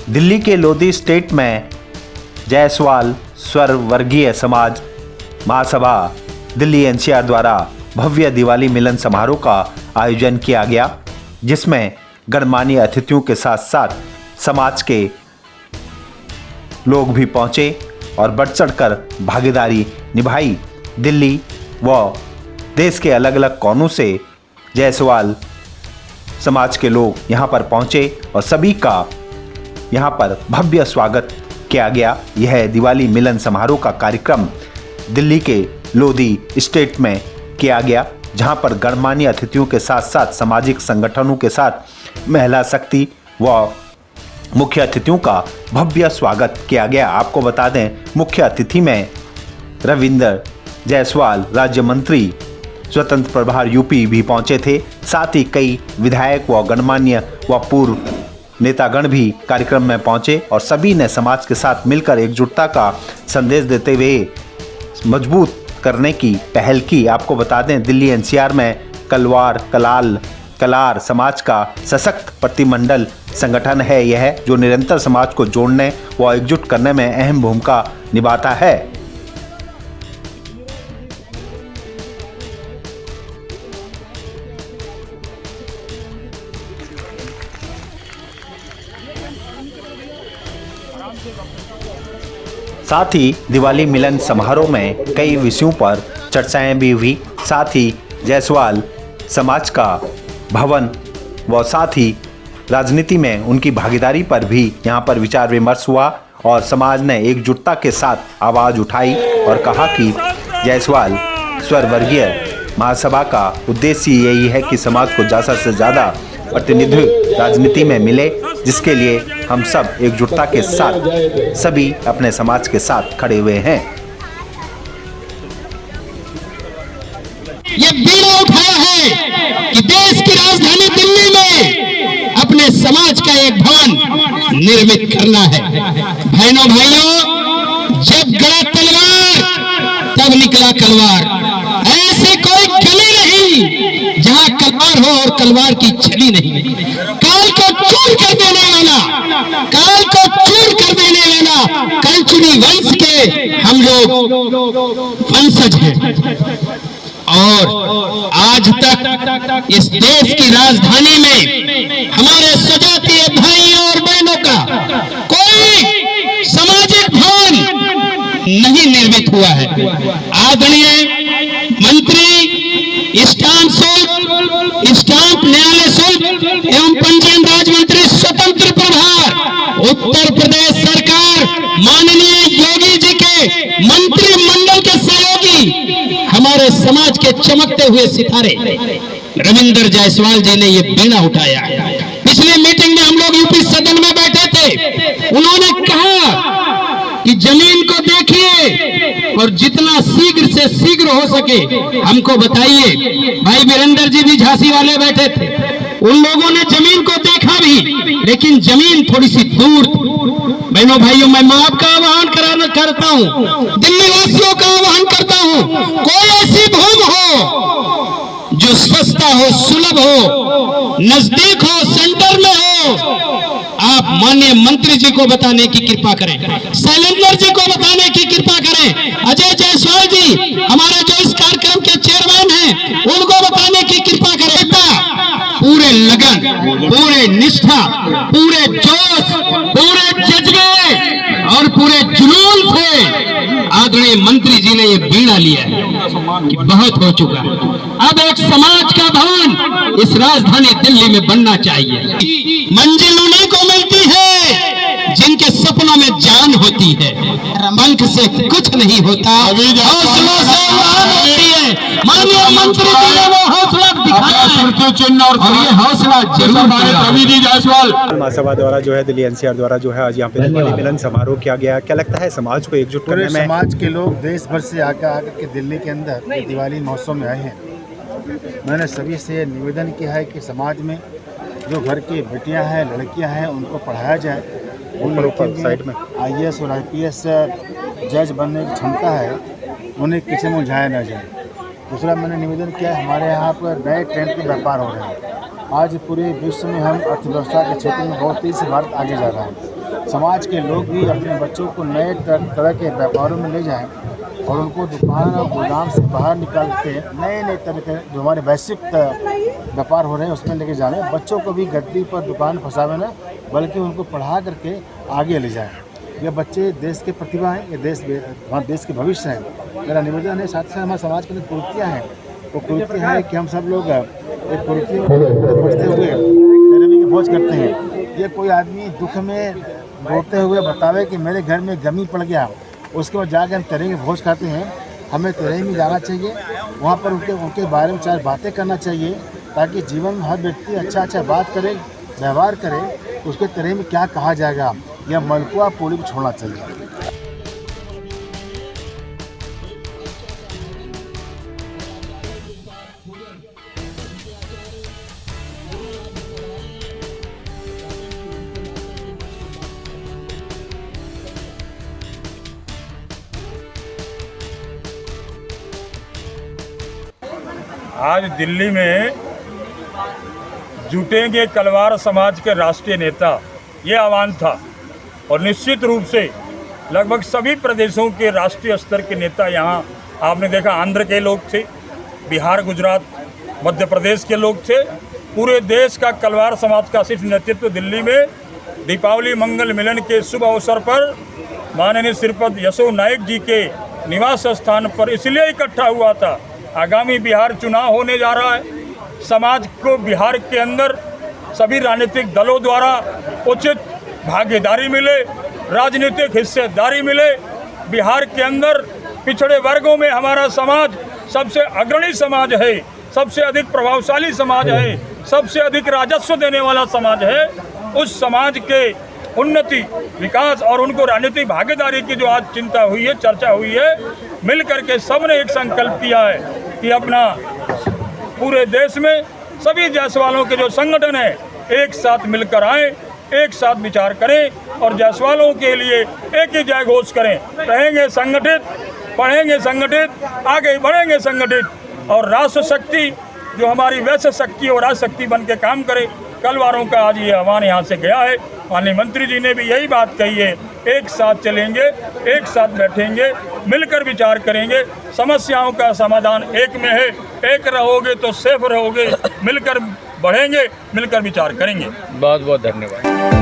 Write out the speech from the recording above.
दिल्ली के लोधी स्टेट में जायसवाल स्वर वर्गीय समाज महासभा दिल्ली एनसीआर द्वारा भव्य दिवाली मिलन समारोह का आयोजन किया गया, जिसमें गणमान्य अतिथियों के साथ साथ समाज के लोग भी पहुंचे और बढ़ चढ़कर भागीदारी निभाई। दिल्ली व देश के अलग अलग कोनों से जायसवाल समाज के लोग यहां पर पहुंचे और सभी का यहां पर भव्य स्वागत किया गया। यह दिवाली मिलन समारोह का कार्यक्रम दिल्ली के लोधी स्टेट में किया गया, जहां पर गणमान्य अतिथियों के साथ साथ सामाजिक संगठनों के साथ महिला शक्ति व मुख्य अतिथियों का भव्य स्वागत किया गया। आपको बता दें, मुख्य अतिथि में रविंद्र जायसवाल राज्य मंत्री स्वतंत्र प्रभार यूपी भी पहुंचे थे। साथ ही कई विधायक व गणमान्य व पूर्व नेतागण भी कार्यक्रम में पहुंचे और सभी ने समाज के साथ मिलकर एकजुटता का संदेश देते हुए मजबूत करने की पहल की। आपको बता दें, दिल्ली एनसीआर में कलार समाज का सशक्त प्रतिमंडल संगठन है यह, जो निरंतर समाज को जोड़ने व एकजुट करने में अहम भूमिका निभाता है। साथ ही दिवाली मिलन समारोह में कई विषयों पर चर्चाएं भी हुई। साथ ही जायसवाल समाज का भवन व साथ ही राजनीति में उनकी भागीदारी पर भी यहां पर विचार विमर्श हुआ और समाज ने एकजुटता के साथ आवाज़ उठाई और कहा कि जायसवाल स्वर वर्गीय महासभा का उद्देश्य यही है कि समाज को ज़्यादा से ज़्यादा प्रतिनिधित्व राजनीति में मिले, जिसके लिए हम सब एकजुटता के साथ सभी अपने समाज के साथ खड़े हुए हैं। ये बीड़ा उठाया है कि देश की राजधानी दिल्ली में अपने समाज का एक भवन निर्मित करना है। बहनों भाइयों, जब गड़ा तलवार तब निकला कलवार। ऐसी कोई गली नहीं जहां कलवार हो और कलवार की छली नहीं। काल को चूर कर देने वाला, काल को चूर कर देने वाला कलचुनी वंश के हम लोग वंशज हैं। और आज तक इस देश की राजधानी में हमारे सजातीय भाइयों और बहनों का कोई सामाजिक भवन नहीं निर्मित हुआ है। आदरणीय मंत्री स्टाम्प न्यायालय शुल्क एवं पंजीयन राज्य मंत्री स्वतंत्र प्रभार उत्तर प्रदेश सरकार माननीय योगी जी के मंत्रिमंडल के सहयोगी हमारे समाज के चमकते हुए सितारे रविंद्र जायसवाल जी ने ये बीड़ा उठाया। पिछली मीटिंग में हम लोग यूपी सदन में बैठे थे, उन्होंने कहा कि जमीन को देखिए और जितना शीघ्र से शीघ्र हो सके हमको बताइए। भाई वीरेंद्र जी भी झांसी वाले बैठे थे, उन लोगों ने जमीन को देखा भी, लेकिन जमीन थोड़ी सी दूर थी। बहनों भाइयों, मैं माफ का आह्वान करता हूं, दिल्ली वासियों का आह्वान करता हूं, कोई ऐसी भूमि हो जो सस्ता हो, सुलभ हो, नजदीक हो, सेंटर में हो, आप माननीय मंत्री जी को बताने की कृपा करें, शैलेंद्र जी को बताने की कृपा करें, अजय जायसवाल जी हमारे जो इस कार्यक्रम के चेयरमैन हैं उनको बताने की कृपा करें। पूरे लगन, पूरे निष्ठा, पूरे जोश, पूरे जज्बे और पूरे जुनून से आदरणीय मंत्री जी ने ये बीड़ा लिया है कि बहुत हो चुका है। अब एक समाज का भवन इस राजधानी दिल्ली में बनना चाहिए। मंजिल उन्हीं को मिलती है जिनके सपनों में जान होती है, पंख से कुछ नहीं होता, हौसलों से उड़ान होती है। माननीय मंत्री जी ने वो हौसला दिखाया और ये हौसला जरूर जायसवाल महासभा द्वारा जो है दिल्ली एनसीआर द्वारा जो है आज यहाँ पे दिवाली मिलन समारोह किया गया। क्या लगता है समाज को एकजुट करने में? समाज के लोग देश भर से आकर के दिल्ली के अंदर दिवाली महोत्सव में आए हैं। मैंने सभी से निवेदन किया है कि समाज में जो घर की बेटियां हैं, लड़कियां हैं, उनको पढ़ाया जाए। उन लोगों की साइड में IAS और IPS जज बनने की क्षमता है, उन्हें किसी में उलझाया न जाए। दूसरा मैंने निवेदन किया, हमारे यहाँ पर नए ट्रेंड के व्यापार हो रहे हैं। आज पूरे विश्व में हम अर्थव्यवस्था के क्षेत्र में बहुत तेज़ी से भारत आगे जा रहा है। समाज के लोग भी अपने बच्चों को नए तरह के व्यापारों में ले जाएं और उनको दुकान और गोदाम से बाहर निकाल के नए नए तरह के जो हमारे वैश्विक व्यापार हो रहे हैं उसमें लेके जाने, बच्चों को भी गद्दी पर दुकान फंसावे ना, बल्कि उनको पढ़ा करके आगे ले जाएं। ये बच्चे देश के प्रतिभा हैं, ये हमारे देश के भविष्य हैं। मेरा निवेदन है, साथ ही साथ हमारे समाज के अंदर कुरीतियाँ हैं, वो कुरीतियाँ है कि हम सब लोग एक कुरीतियों को पढ़ते हुए गरीबी की भोज करते हैं। ये कोई आदमी दुख में रोते हुए बतावे कि मेरे घर में गमी पड़ गया, उसके बाद जाकर हम तरहें की भोज खाते हैं। हमें तरहें में जाना चाहिए, वहाँ पर उनके बारे में 4 बातें करना चाहिए, ताकि जीवन में हर व्यक्ति अच्छा बात करे, व्यवहार करे, उसके तरहें में क्या कहा जाएगा, यह मलपुआ पूरी को छोड़ना चाहिए। आज दिल्ली में जुटेंगे कलवार समाज के राष्ट्रीय नेता, ये आह्वान था। और निश्चित रूप से लगभग सभी प्रदेशों के राष्ट्रीय स्तर के नेता यहाँ, आपने देखा आंध्र के लोग थे, बिहार, गुजरात, मध्य प्रदेश के लोग थे। पूरे देश का कलवार समाज का सिर्फ नेतृत्व दिल्ली में दीपावली मंगल मिलन के शुभ अवसर पर माननीय श्रीपद यशो नाइक जी के निवास स्थान पर इसलिए इकट्ठा हुआ था। आगामी बिहार चुनाव होने जा रहा है, समाज को बिहार के अंदर सभी राजनीतिक दलों द्वारा उचित भागीदारी मिले, राजनीतिक हिस्सेदारी मिले। बिहार के अंदर पिछड़े वर्गों में हमारा समाज सबसे अग्रणी समाज है, सबसे अधिक प्रभावशाली समाज है, सबसे अधिक राजस्व देने वाला समाज है। उस समाज के उन्नति, विकास और उनको राजनीतिक भागीदारी की जो आज चिंता हुई है, चर्चा हुई है, मिल करके सबने एक संकल्प किया है कि अपना पूरे देश में सभी जायसवालों के जो संगठन है एक साथ मिलकर आएं, एक साथ विचार करें और जायसवालों के लिए एक ही जय घोष करें। रहेंगे संगठित, पढ़ेंगे संगठित, आगे बढ़ेंगे संगठित और राष्ट्र शक्ति जो हमारी वैश्य शक्ति और राष्ट्र शक्ति बन के काम करे। कलवारों का आज ये आह्वान यहाँ से गया है। माननीय मंत्री जी ने भी यही बात कही है, एक साथ चलेंगे, एक साथ बैठेंगे, मिलकर विचार करेंगे, समस्याओं का समाधान एक में है। एक रहोगे तो सेफ रहोगे, मिलकर बढ़ेंगे, मिलकर विचार करेंगे। बहुत बहुत धन्यवाद।